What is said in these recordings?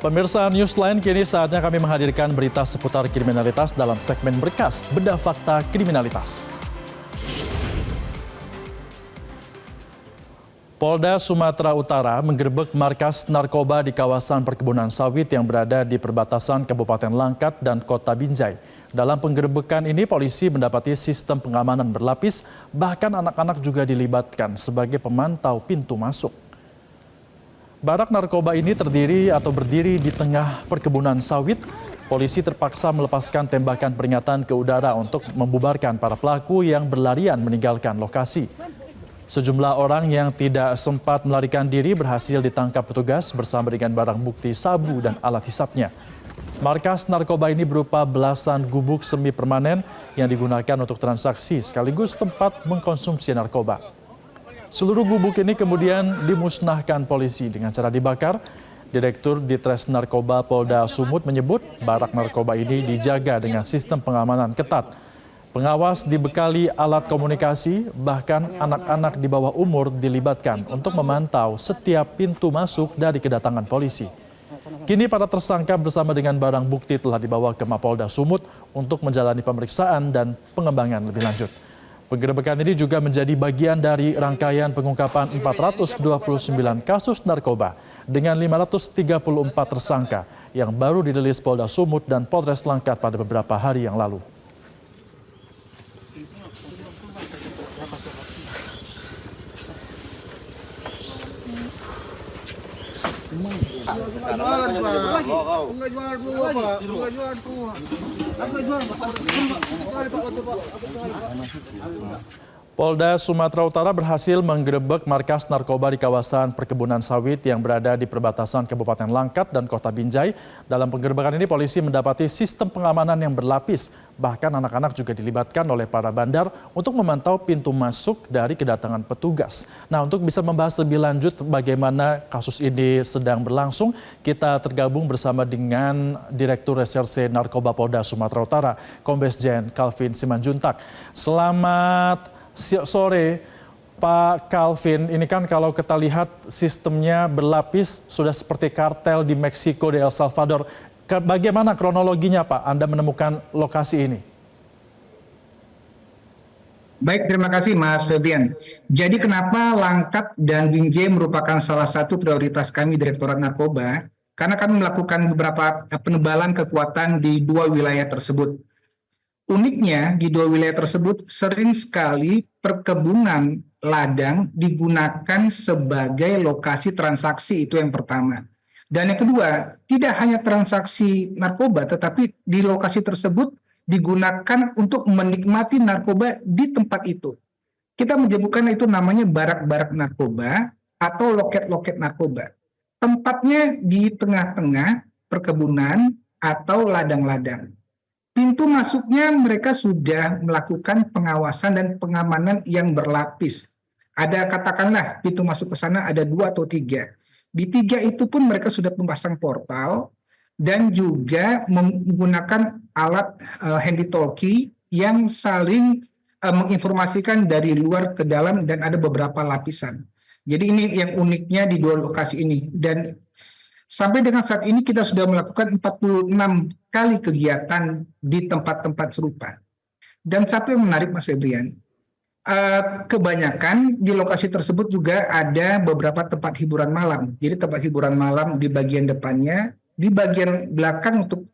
Pemirsa Newsline, kini saatnya kami menghadirkan berita seputar kriminalitas dalam segmen Berkas Bedah Fakta Kriminalitas. Polda Sumatera Utara menggerebek markas narkoba di kawasan perkebunan sawit yang berada di perbatasan Kabupaten Langkat dan Kota Binjai. Dalam penggerebekan ini, polisi mendapati sistem pengamanan berlapis, bahkan anak-anak juga dilibatkan sebagai pemantau pintu masuk. Barak narkoba ini berdiri di tengah perkebunan sawit. Polisi terpaksa melepaskan tembakan peringatan ke udara untuk membubarkan para pelaku yang berlarian meninggalkan lokasi. Sejumlah orang yang tidak sempat melarikan diri berhasil ditangkap petugas bersama dengan barang bukti sabu dan alat hisapnya. Markas narkoba ini berupa belasan gubuk semi permanen yang digunakan untuk transaksi sekaligus tempat mengkonsumsi narkoba. Seluruh gubuk ini kemudian dimusnahkan polisi dengan cara dibakar. Direktur Ditres Narkoba Polda Sumut menyebut barak narkoba ini dijaga dengan sistem pengamanan ketat. Pengawas dibekali alat komunikasi, bahkan anak-anak di bawah umur dilibatkan untuk memantau setiap pintu masuk dari kedatangan polisi. Kini para tersangka bersama dengan barang bukti telah dibawa ke Mapolda Sumut untuk menjalani pemeriksaan dan pengembangan lebih lanjut. Penggerebekan ini juga menjadi bagian dari rangkaian pengungkapan 429 kasus narkoba dengan 534 tersangka yang baru dirilis Polda Sumut dan Polres Langkat pada beberapa hari yang lalu. Polda Sumatera Utara berhasil menggerebek markas narkoba di kawasan perkebunan sawit yang berada di perbatasan Kabupaten Langkat dan Kota Binjai. Dalam penggerebekan ini polisi mendapati sistem pengamanan yang berlapis. Bahkan anak-anak juga dilibatkan oleh para bandar untuk memantau pintu masuk dari kedatangan petugas. Nah, untuk bisa membahas lebih lanjut bagaimana kasus ini sedang berlangsung, kita tergabung bersama dengan Direktur Reserse Narkoba Polda Sumatera Utara, Kombes Jen Calvin Simanjuntak. Selamat sore, Pak Calvin. Ini kan kalau kita lihat sistemnya berlapis, sudah seperti kartel di Meksiko, di El Salvador. Bagaimana kronologinya, Pak, Anda menemukan lokasi ini? Baik, terima kasih Mas Febrian. Jadi kenapa Langkat dan Binjai merupakan salah satu prioritas kami Direktorat Narkoba? Karena kami melakukan beberapa penebalan kekuatan di dua wilayah tersebut. Uniknya di dua wilayah tersebut sering sekali perkebunan ladang digunakan sebagai lokasi transaksi, itu yang pertama. Dan yang kedua, tidak hanya transaksi narkoba, tetapi di lokasi tersebut digunakan untuk menikmati narkoba di tempat itu. Kita menyebutkan itu namanya barak-barak narkoba atau loket-loket narkoba. Tempatnya di tengah-tengah perkebunan atau ladang-ladang. Pintu masuknya mereka sudah melakukan pengawasan dan pengamanan yang berlapis. Ada katakanlah pintu masuk ke sana ada 2 atau 3. Di 3 itu pun mereka sudah memasang portal dan juga menggunakan alat handy talkie yang saling menginformasikan dari luar ke dalam dan ada beberapa lapisan. Jadi ini yang uniknya di dua lokasi ini. Dan sampai dengan saat ini kita sudah melakukan 46 kali kegiatan di tempat-tempat serupa. Dan satu yang menarik Mas Febrian, kebanyakan di lokasi tersebut juga ada beberapa tempat hiburan malam. Jadi tempat hiburan malam di bagian depannya, di bagian belakang untuk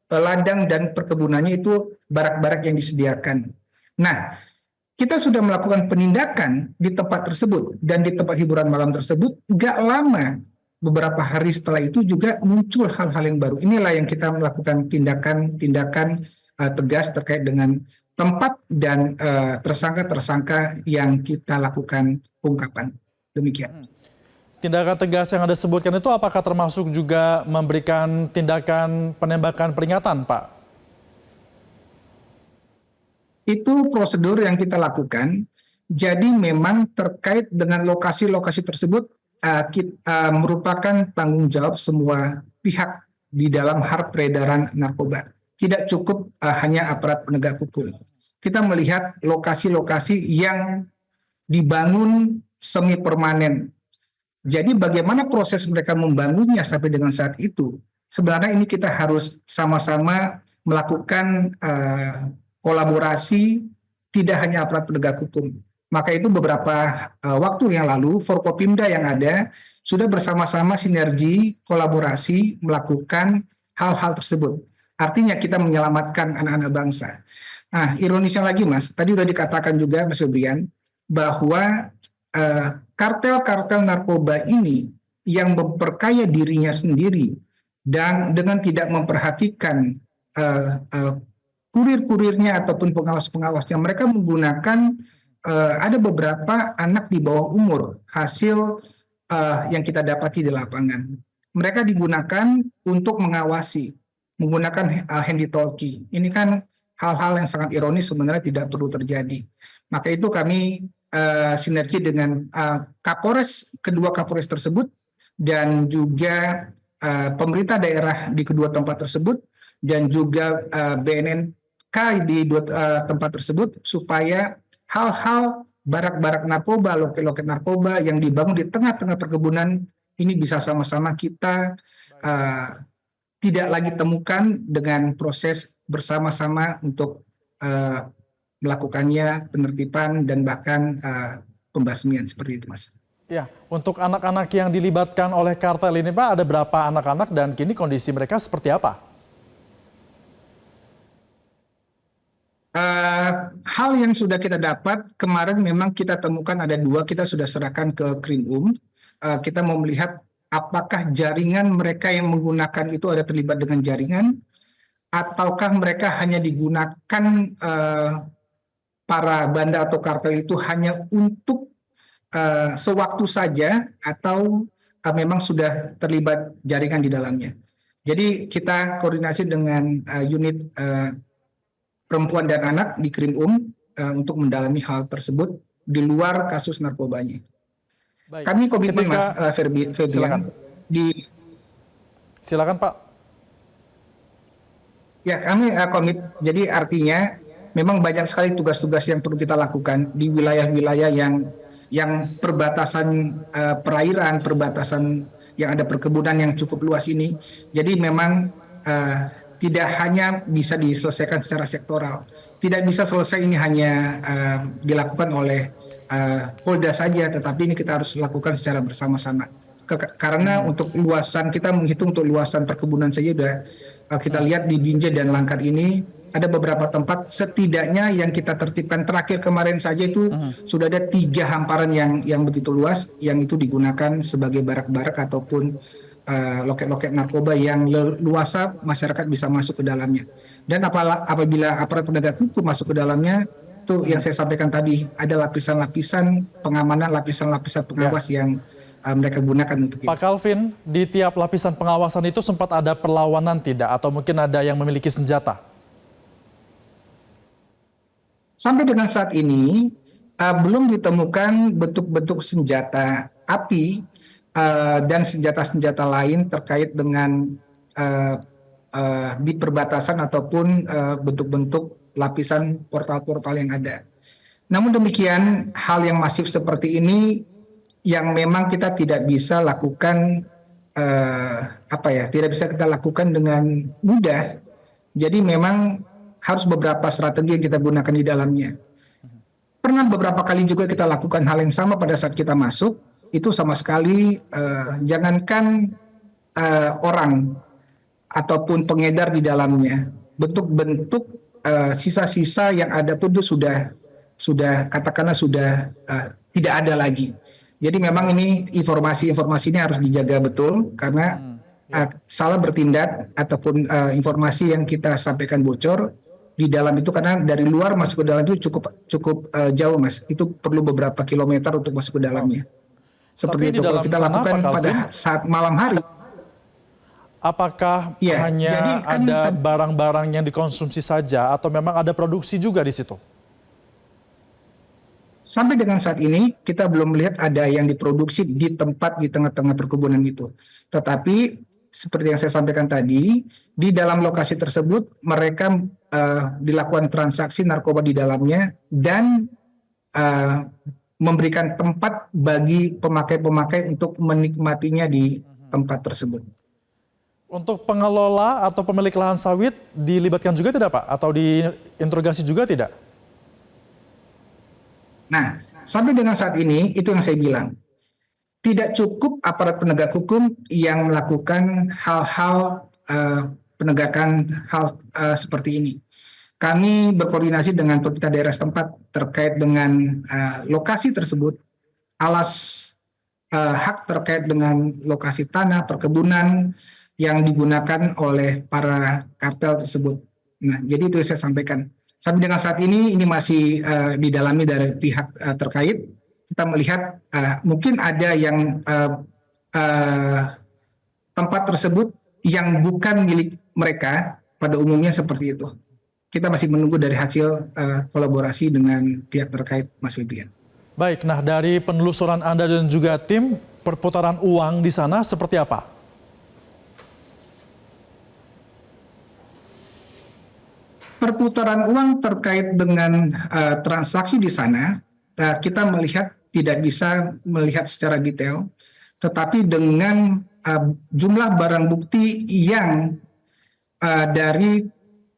ladang dan perkebunannya itu barak-barak yang disediakan. Nah, kita sudah melakukan penindakan di tempat tersebut dan di tempat hiburan malam tersebut, gak lama beberapa hari setelah itu juga muncul hal-hal yang baru. Inilah yang kita melakukan tindakan tegas terkait dengan tempat dan tersangka-tersangka yang kita lakukan pengungkapan. Demikian. Tindakan tegas yang Anda sebutkan itu apakah termasuk juga memberikan tindakan penembakan peringatan, Pak? Itu prosedur yang kita lakukan. Jadi memang terkait dengan lokasi-lokasi tersebut, kita merupakan tanggung jawab semua pihak di dalam hal peredaran narkoba. Tidak cukup hanya aparat penegak hukum. Kita melihat lokasi-lokasi yang dibangun semi permanen Jadi bagaimana proses mereka membangunnya sampai dengan saat itu? Sebenarnya ini kita harus sama-sama melakukan kolaborasi, tidak hanya aparat penegak hukum. Maka itu beberapa waktu yang lalu Forkopimda yang ada sudah bersama-sama sinergi, kolaborasi melakukan hal-hal tersebut. Artinya kita menyelamatkan anak-anak bangsa. Nah, ironisnya lagi Mas, tadi sudah dikatakan juga Mas Febrian, bahwa kartel-kartel narkoba ini yang memperkaya dirinya sendiri dan dengan tidak memperhatikan kurir-kurirnya ataupun pengawas-pengawasnya, mereka menggunakan ada beberapa anak di bawah umur hasil yang kita dapati di lapangan. Mereka digunakan untuk mengawasi, menggunakan handy talkie. Ini kan hal-hal yang sangat ironis sebenarnya tidak perlu terjadi. Maka itu kami sinergi dengan kedua Kapolres tersebut dan juga pemerintah daerah di kedua tempat tersebut dan juga BNNK di dua tempat tersebut supaya hal-hal barak-barak narkoba, loket-loket narkoba yang dibangun di tengah-tengah perkebunan ini bisa sama-sama kita tidak lagi temukan dengan proses bersama-sama untuk melakukannya penertiban dan bahkan pembasmian seperti itu, Mas. Ya, untuk anak-anak yang dilibatkan oleh kartel ini, Pak, ada berapa anak-anak dan kini kondisi mereka seperti apa? Hal yang sudah kita dapat kemarin memang kita temukan ada 2, kita sudah serahkan ke Krimum. Kita mau melihat apakah jaringan mereka yang menggunakan itu ada terlibat dengan jaringan, ataukah mereka hanya digunakan para banda atau kartel itu hanya untuk sewaktu saja atau memang sudah terlibat jaringan di dalamnya. Jadi kita koordinasi dengan unit perempuan dan anak di Krimum untuk mendalami hal tersebut di luar kasus narkobanya. Baik. Kami komitmen Mas Febrian Silakan Pak. Ya, kami komit. Jadi artinya memang banyak sekali tugas-tugas yang perlu kita lakukan di wilayah-wilayah yang perbatasan perairan, perbatasan yang ada perkebunan yang cukup luas ini. Jadi memang tidak hanya bisa diselesaikan secara sektoral. Tidak bisa selesai ini hanya dilakukan oleh Polda saja, tetapi ini kita harus lakukan secara bersama-sama. Karena untuk luasan, kita menghitung untuk luasan perkebunan saja sudah kita lihat di Binjai dan Langkat ini ada beberapa tempat setidaknya yang kita tertibkan terakhir kemarin saja itu sudah ada 3 hamparan yang begitu luas yang itu digunakan sebagai barak-barak ataupun loket-loket narkoba yang luasa masyarakat bisa masuk ke dalamnya. Dan apabila aparat penegak hukum masuk ke dalamnya, itu yang saya sampaikan tadi, ada lapisan-lapisan pengamanan, lapisan-lapisan pengawas yang mereka gunakan untuk itu. Pak Calvin, di tiap lapisan pengawasan itu sempat ada perlawanan tidak? Atau mungkin ada yang memiliki senjata? Sampai dengan saat ini, belum ditemukan bentuk-bentuk senjata api dan senjata-senjata lain terkait dengan di perbatasan ataupun bentuk-bentuk lapisan portal-portal yang ada. Namun demikian, hal yang masif seperti ini yang memang kita tidak bisa lakukan tidak bisa kita lakukan dengan mudah. Jadi memang harus beberapa strategi yang kita gunakan di dalamnya. Pernah beberapa kali juga kita lakukan hal yang sama pada saat kita masuk. Itu sama sekali jangankan orang ataupun pengedar di dalamnya, bentuk-bentuk sisa-sisa yang ada pun itu sudah katakanlah sudah tidak ada lagi. Jadi memang ini informasi ini harus dijaga betul karena salah bertindak ataupun informasi yang kita sampaikan bocor di dalam itu karena dari luar masuk ke dalam itu cukup jauh Mas. Itu perlu beberapa kilometer untuk masuk ke dalamnya. Seperti itu kalau kita lakukan pada saat malam hari. Apakah hanya jadi ada barang-barang yang dikonsumsi saja atau memang ada produksi juga di situ? Sampai dengan saat ini kita belum melihat ada yang diproduksi di tempat di tengah-tengah perkebunan itu. Tetapi seperti yang saya sampaikan tadi, di dalam lokasi tersebut mereka dilakukan transaksi narkoba di dalamnya dan memberikan tempat bagi pemakai-pemakai untuk menikmatinya di tempat tersebut. Untuk pengelola atau pemilik lahan sawit dilibatkan juga tidak Pak? Atau diinterogasi juga tidak? Nah, sampai dengan saat ini itu yang saya bilang. Tidak cukup aparat penegak hukum yang melakukan hal-hal penegakan hal seperti ini. Kami berkoordinasi dengan pemerintah daerah setempat terkait dengan lokasi tersebut, hak terkait dengan lokasi tanah, perkebunan yang digunakan oleh para kartel tersebut. Nah, jadi itu saya sampaikan. Sampai dengan saat ini masih didalami dari pihak terkait. Kita melihat mungkin ada yang tempat tersebut yang bukan milik mereka pada umumnya seperti itu. Kita masih menunggu dari hasil kolaborasi dengan pihak terkait, Mas Febrian. Baik, nah dari penelusuran Anda dan juga tim, perputaran uang di sana seperti apa? Perputaran uang terkait dengan transaksi di sana, kita melihat tidak bisa melihat secara detail, tetapi dengan jumlah barang bukti yang dari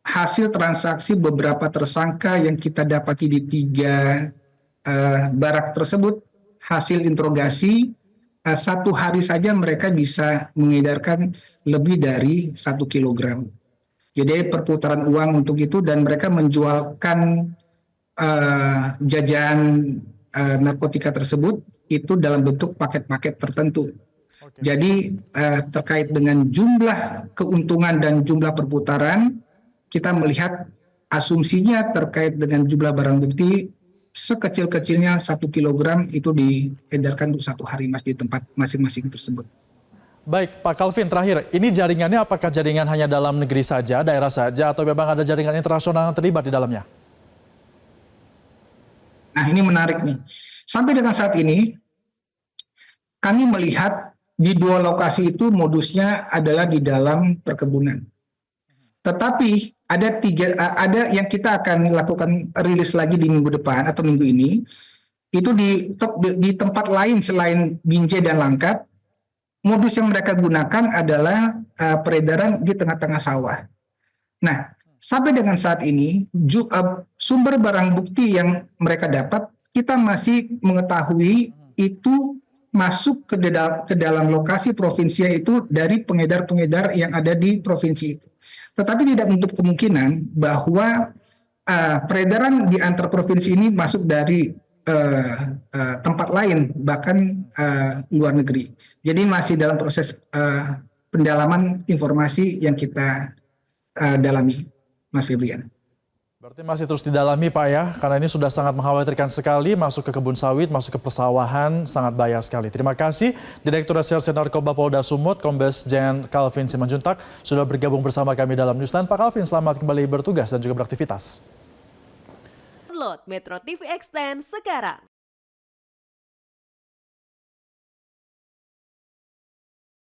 hasil transaksi beberapa tersangka yang kita dapati di 3 barak tersebut, hasil interogasi, 1 hari saja mereka bisa mengedarkan lebih dari 1 kilogram. Jadi perputaran uang untuk itu, dan mereka menjualkan jajahan narkotika tersebut itu dalam bentuk paket-paket tertentu. Oke. Jadi terkait dengan jumlah keuntungan dan jumlah perputaran, kita melihat asumsinya terkait dengan jumlah barang bukti sekecil-kecilnya 1 kilogram itu diedarkan untuk 1 hari Mas di tempat masing-masing tersebut. Baik, Pak Calvin, terakhir, ini jaringannya apakah jaringan hanya dalam negeri saja, daerah saja, atau memang ada jaringan internasional yang terlibat di dalamnya? Nah, ini menarik nih. Sampai dengan saat ini, kami melihat di 2 lokasi itu modusnya adalah di dalam perkebunan. Tetapi ada yang kita akan lakukan rilis lagi di minggu depan atau minggu ini, itu di tempat lain selain Binjai dan Langkat. Modus yang mereka gunakan adalah peredaran di tengah-tengah sawah. Nah, sampai dengan saat ini, sumber barang bukti yang mereka dapat, kita masih mengetahui itu masuk ke dalam lokasi provinsi itu dari pengedar-pengedar yang ada di provinsi itu. Tetapi tidak menutup kemungkinan bahwa peredaran di antar provinsi ini masuk dari tempat lain, bahkan luar negeri. Jadi masih dalam proses pendalaman informasi yang kita dalami, Mas Febrian. Berarti masih terus didalami Pak ya, karena ini sudah sangat mengkhawatirkan sekali, masuk ke kebun sawit, masuk ke persawahan, sangat bahaya sekali. Terima kasih Direktur Reserse Narkoba Polda Sumut, Kombes Jen Calvin Simanjuntak, sudah bergabung bersama kami dalam Newsline. Pak Calvin, selamat kembali bertugas dan juga beraktivitas. Download Metro TV Extend sekarang.